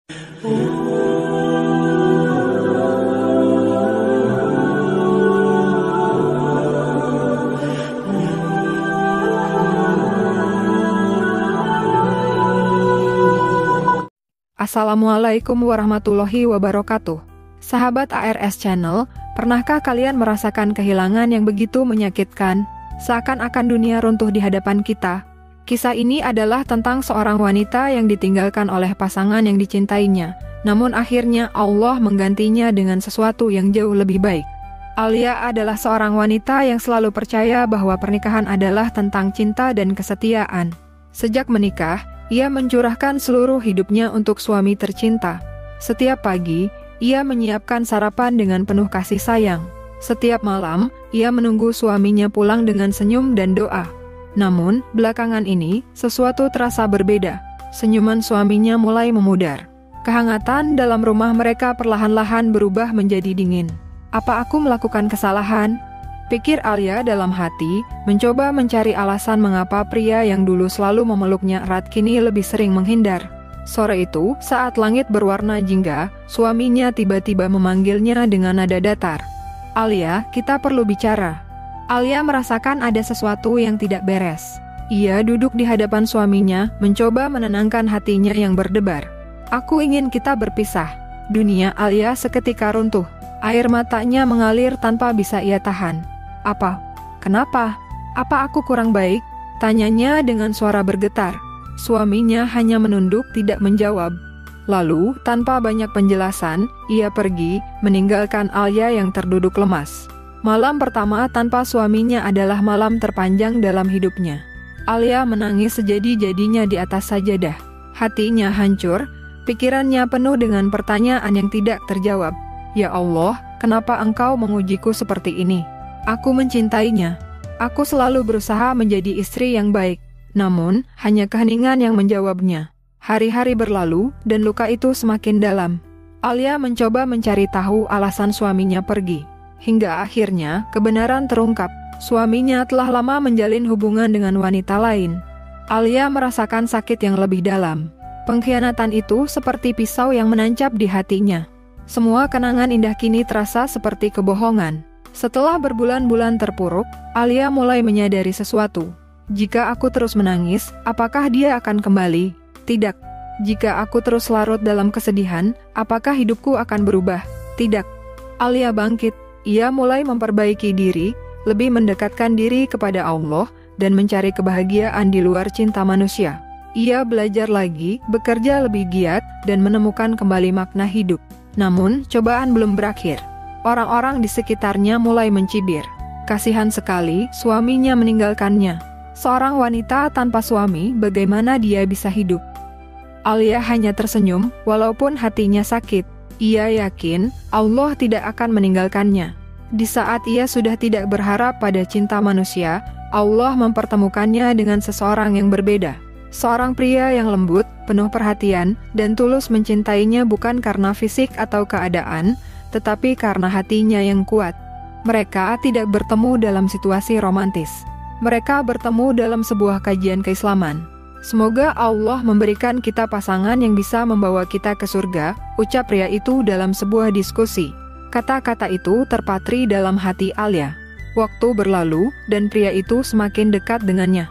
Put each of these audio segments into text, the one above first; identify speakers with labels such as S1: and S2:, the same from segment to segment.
S1: Assalamualaikum warahmatullahi wabarakatuh. Sahabat ARS Channel, pernahkah kalian merasakan kehilangan yang begitu menyakitkan, seakan-akan dunia runtuh di hadapan kita? Kisah ini adalah tentang seorang wanita yang ditinggalkan oleh pasangan yang dicintainya, namun akhirnya Allah menggantinya dengan sesuatu yang jauh lebih baik. Alia adalah seorang wanita yang selalu percaya bahwa pernikahan adalah tentang cinta dan kesetiaan. Sejak menikah, ia mencurahkan seluruh hidupnya untuk suami tercinta. Setiap pagi, ia menyiapkan sarapan dengan penuh kasih sayang. Setiap malam, ia menunggu suaminya pulang dengan senyum dan doa. Namun, belakangan ini, sesuatu terasa berbeda. Senyuman suaminya mulai memudar. Kehangatan dalam rumah mereka perlahan-lahan berubah menjadi dingin. Apa aku melakukan kesalahan? Pikir Alia dalam hati, mencoba mencari alasan mengapa pria yang dulu selalu memeluknya erat kini lebih sering menghindar. Sore itu, saat langit berwarna jingga, suaminya tiba-tiba memanggilnya dengan nada datar. "Alia, kita perlu bicara." Alia merasakan ada sesuatu yang tidak beres. Ia duduk di hadapan suaminya, mencoba menenangkan hatinya yang berdebar. "Aku ingin kita berpisah." Dunia Alia seketika runtuh. Air matanya mengalir tanpa bisa ia tahan. "Apa? Kenapa? Apa aku kurang baik?" tanyanya dengan suara bergetar. Suaminya hanya menunduk tidak menjawab. Lalu, tanpa banyak penjelasan, ia pergi, meninggalkan Alia yang terduduk lemas. Malam pertama tanpa suaminya adalah malam terpanjang dalam hidupnya. Alia menangis sejadi-jadinya di atas sajadah. Hatinya hancur, pikirannya penuh dengan pertanyaan yang tidak terjawab. "Ya Allah, kenapa Engkau mengujiku seperti ini? Aku mencintainya. Aku selalu berusaha menjadi istri yang baik. Namun, hanya keheningan yang menjawabnya." Hari-hari berlalu, dan luka itu semakin dalam. Alia mencoba mencari tahu alasan suaminya pergi. Hingga akhirnya, kebenaran terungkap. Suaminya telah lama menjalin hubungan dengan wanita lain. Alia merasakan sakit yang lebih dalam. Pengkhianatan itu seperti pisau yang menancap di hatinya. Semua kenangan indah kini terasa seperti kebohongan. Setelah berbulan-bulan terpuruk, Alia mulai menyadari sesuatu. Jika aku terus menangis, apakah dia akan kembali? Tidak. Jika aku terus larut dalam kesedihan, apakah hidupku akan berubah? Tidak. Alia bangkit. Ia mulai memperbaiki diri, lebih mendekatkan diri kepada Allah, dan mencari kebahagiaan di luar cinta manusia. Ia belajar lagi, bekerja lebih giat, dan menemukan kembali makna hidup. Namun, cobaan belum berakhir. Orang-orang di sekitarnya mulai mencibir. Kasihan sekali, suaminya meninggalkannya. Seorang wanita tanpa suami, bagaimana dia bisa hidup? Alia hanya tersenyum, walaupun hatinya sakit. Ia yakin Allah tidak akan meninggalkannya. Di saat ia sudah tidak berharap pada cinta manusia, Allah mempertemukannya dengan seseorang yang berbeda. Seorang pria yang lembut, penuh perhatian, dan tulus mencintainya bukan karena fisik atau keadaan, tetapi karena hatinya yang kuat. Mereka tidak bertemu dalam situasi romantis. Mereka bertemu dalam sebuah kajian keislaman. "Semoga Allah memberikan kita pasangan yang bisa membawa kita ke surga," ucap pria itu dalam sebuah diskusi. Kata-kata itu terpatri dalam hati Alia. Waktu berlalu, dan pria itu semakin dekat dengannya.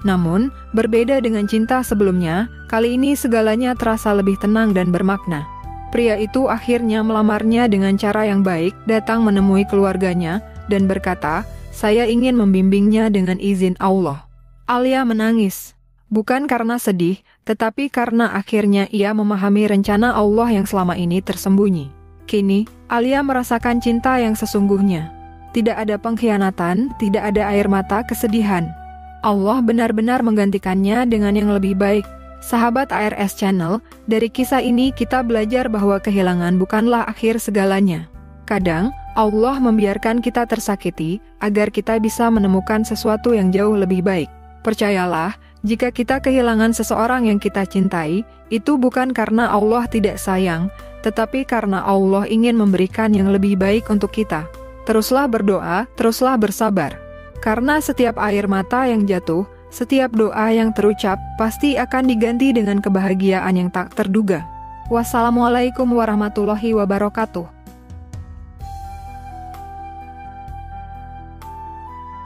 S1: Namun, berbeda dengan cinta sebelumnya, kali ini segalanya terasa lebih tenang dan bermakna. Pria itu akhirnya melamarnya dengan cara yang baik, datang menemui keluarganya, dan berkata, "Saya ingin membimbingnya dengan izin Allah." Alia menangis. Bukan karena sedih, tetapi karena akhirnya ia memahami rencana Allah yang selama ini tersembunyi. Kini, Alia merasakan cinta yang sesungguhnya. Tidak ada pengkhianatan, tidak ada air mata kesedihan. Allah benar-benar menggantikannya dengan yang lebih baik. Sahabat ARS Channel, dari kisah ini kita belajar bahwa kehilangan bukanlah akhir segalanya. Kadang, Allah membiarkan kita tersakiti, agar kita bisa menemukan sesuatu yang jauh lebih baik. Percayalah, jika kita kehilangan seseorang yang kita cintai, itu bukan karena Allah tidak sayang, tetapi karena Allah ingin memberikan yang lebih baik untuk kita. Teruslah berdoa, teruslah bersabar. Karena setiap air mata yang jatuh, setiap doa yang terucap, pasti akan diganti dengan kebahagiaan yang tak terduga. Wassalamualaikum warahmatullahi wabarakatuh.